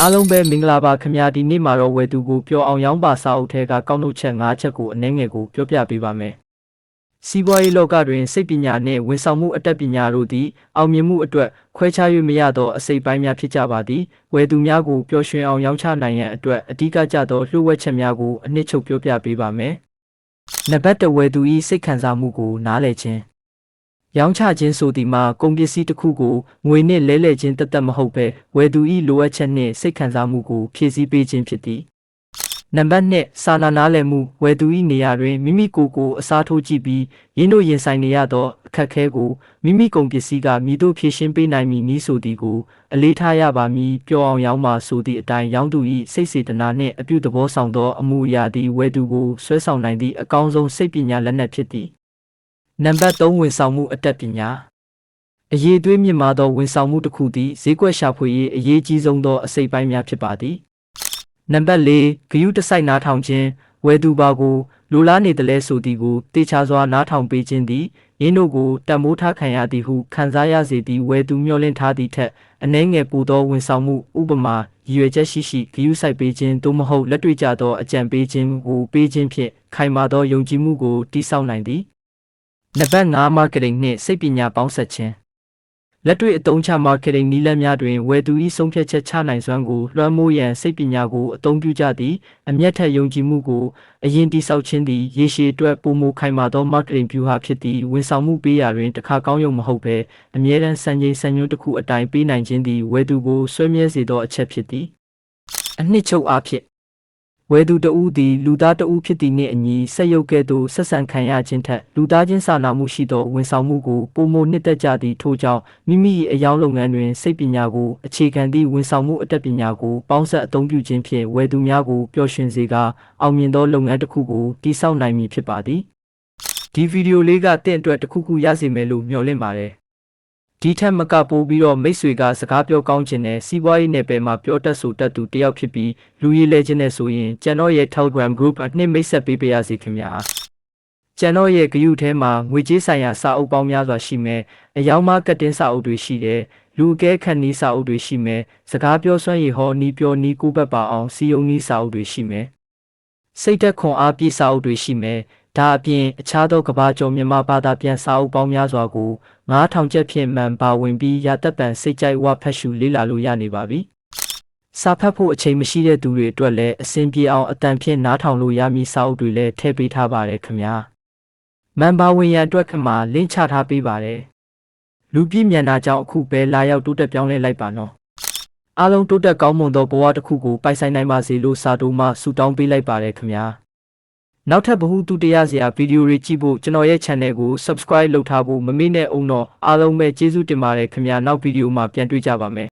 အားလုံးပဲမင်္ဂလာပါခင်ဗျာဒီနေ့မှာတော့ဝယ်သူကိုပြောအောင်ရောင်းပါစာအုပ်ထဲကကောက်နှုတ်ချက်၅ချက်ကိုအနည်းငယ်ကိုပြောပြပေးပါမယ်။စီးပွားရေးလောကတွင်စိတ်ပညာနှင့်ဝန်ဆောင်မှုအတတ်ပညာတို့သည်အောင်မြင်မှုအတွက်ခွဲခြား၍မရသောအစိတ်ပိုင်းများဖြစ်ကြပါသည်။ဝယ်သူများကိုပျော်ရွှင်အောင်ရောင်းချနိုင်ရန်အတွက်အဓိကကျသောလျှို့ဝှက်ချက်များကိုအနှစ်ချုပ်ပြောပြပေးပါမယ်။နံပါတ်1ဝယ်သူ၏စိတ်ခံစားမှုကိုနားလည်ခြင်းရောင်းချခြင်းဆိုသည်မှာကုန်ပစ္စည်းတစ်ခုကိုငွေနှင့်လဲလှယ်ခြင်းတသက်မဟုတ်ဘဲဝယ်သူ၏လိုအပ်ချက်နှင့်စိတ်ခံစားမှုကိုဖြည့်ဆည်းပေးခြင်းဖြစ်သည်နံပါတ်2စာနာလည်မှုဝယ်သူ၏နေရာတွင်မိမိကိုယ်အစားထိုးကြည့်ပြီးရင်းတို့ရင်ဆိုင်နေရသောအခက်အခဲကိုမိမိကုန်ပစ္စည်းကမည်သို့ဖြည့်ရှင်းပေးနိုင်မည်နည်းဆိုသည်ကိုအလေးထားရပါမည်ပြောအောင်ရောင်းပါဆိုသည့်အတိုင်းရောင်းသူ၏စိတ်စေတနာနှင့်အပြုသဘောဆောင်သောအမှုအရာသည်ဝယ်သူကိုဆွဲဆောင်နိုင်သည့်အကောင်းဆုံးစိတ်ပညာလက်နက်ဖြစ်သည်နံပါတ်3ဝန်ဆောင်မှုအတတ်ပညာအရေးသွေးမြင့်မားသောဝန်ဆောင်မှုတစ်ခုသည်ဈေးကွက်ရှာဖွေရေးအရေးကြီးဆုံးသောအစိတ်ပိုင်းများဖြစ်ပါသည်နံပါတ်4ဂရုတစိုက်နားထောင်ခြင်းဝယ်သူပါကိုလိုလားနေတယ်လဲဆိုသည်ကိုတေချာစွာနားထောင်ပေးခြင်းသည်ရင်းတို့ကိုတန်မိုးထားခံရသည်ဟုခံစားရစေသည်ဝယ်သူမျှော်လင့်ထားသည့်ထက်အနည်းငယ်ပိုသောဝန်ဆောင်မှုဥပမာရည်ရွယ်ချက်ရှိဂရုစိုက်ပေးခြင်းသို့မဟုတ်လက်တွေ့ကျသောအကြံပေးခြင်းကိုပေးခြင်းဖြင့်ခိုင်မာသောယုံကြည်မှုကိုတည်ဆောက်နိုင်သည်နံပါတ်5 marketing နှင့်စိတ်ပညာပေါင်းစပ်ခြင်းလက်တွေ့အသုံးချ marketing နည်းလမ်းများတွင်ဝယ်သူ၏ဆုံးဖြတ်ချက်ချနိုင်စွမ်းကိုလွှမ်းမိုးရန်စိတ်ပညာကိုအသုံးပြုကြသည်အမျက်ထက်ယုံကြည်မှုကိုအရင်တည်ဆောက်ခြင်းသည်ရေရှည်အတွက်ပိုမိုခိုင်မာသော marketing ဗျူဟာဖြစ်သည်ဝန်ဆောင်မှုပေးရာတွင်တစ်ခါကောင်းရုံမဟုတ်ဘဲအမြဲတမ်းစံချိန်စံညွှန်းတစ်ခုအတိုင်းပေးနိုင်ခြင်းသည်ဝယ်သူကိုဆွေးမြဲစေသောအချက်ဖြစ်သည်အနှစ်ချုပ်အားဖြင့်ဝယ်သူတဦးသည်လူသားတဦးဖြစ်သည်နှင့်အညီဆက်ရုပ်ကဲ့သို့ဆက်ဆံခံရခြင်းထက်လူသားချင်းစာနာမှုရှိသောဝန်ဆောင်မှုကိုပိုမိုနှစ်သက်ကြသည်ထို့ကြောင့်မိမိ၏အယောင်လုပ်ငန်းတွင်စိတ်ပညာကိုအခြေခံသည့်ဝန်ဆောင်မှုအတတ်ပညာကိုပေါင်းစပ်အသုံးပြုခြင်းဖြင့်ဝယ်သူများကိုပျော်ရွှင်စေကာအောင်မြင်သောလုပ်ငန်းတစ်ခုကိုတည်ဆောက်နိုင်မည်ဖြစ်ပါသည်ဒီဗီဒီယိုလေးကတင့်အတွက်တစ်ခုခုရစေမယ်လို့မျှော်လင့်ပါတယ်ဒီထက်မကပိုပြီးတော့မိတ်ဆွေကစကားပြောကောင်းခြင်းနဲ့စီးပွားရေးနယ်ပယ်မှာပြောတတ်ဆိုတတ်သူတယောက်ဖြစ်ပြီးလူရည်လဲခြင်းနဲ့ဆိုရင်ကျွန်တော်ရဲ့ Telegram group အနှစ်မိတ်ဆက်ပေးပါရစေခင်ဗျာကျွန်တော်ရဲ့ group ထဲမှာငွေကြေးဆိုင်ရာစာအုပ်ပေါင်းများစွာရှိမယ်အယောင်မကတ်တင်းစာအုပ်တွေရှိတယ်လူအကဲခတ်နီးစာအုပ်တွေရှိမယ်စကားပြောစွမ်းရည်ဟောနီးပြောနီးကိုဘက်ပါအောင်စီယုံနီးစာအုပ်တွေရှိမယ်စိတ်သက်ခွန်အားပြည့်စာအုပ်တွေရှိမယ်ဒါအပြင်အခြားသောကဘာကျော်မြန်မာဘာသာပြန်စာအုပ်ပေါင်းများစွာကို9000ကျပ်ဖြင့်မှန်ပါဝင်ပြီးရသက်ပံစိတ်ကြိုက်ဝဖတ်ရှုလေ့လာလို့ရနေပါပြီ။စာဖတ်ဖို့အချိန်မရှိတဲ့သူတွေအတွက်လည်းအဆင်ပြေအောင်အတန်ဖြင့်နားထောင်လို့ရမည်စာအုပ်တွေလည်းထည့်ပေးထားပါတယ်ခင်ဗျာ။မှန်ပါဝင်ရန်အတွက်ခမှာလင့်ချထားပေးပါတယ်။လူပြည့်မြန်တာကြောင့်အခုပဲလာရောက်တိုးတက်ပြောင်းလဲလိုက်ပါနော်။အားလုံးတိုးတက်ကောင်းမွန်သောဘဝတစ်ခုကိုပိုင်ဆိုင်နိုင်ပါစေလို့စာတိုးမှဆုတောင်းပေးလိုက်ပါတယ်ခင်ဗျာ။နောက်ထပ်ဗဟုသုတရစရာဗီဒီယိုတွေကြည့်ဖို့ကျွန်တော်ရဲ့ channel ကို subscribe လုပ်ထားဖို့မမေ့နဲ့အောင်တော့အားလုံးပဲကျေးဇူးတင်ပါတယ်ခင်ဗျာနောက်ဗီဒီယိုမှာပြန်တွေ့ကြပါမယ်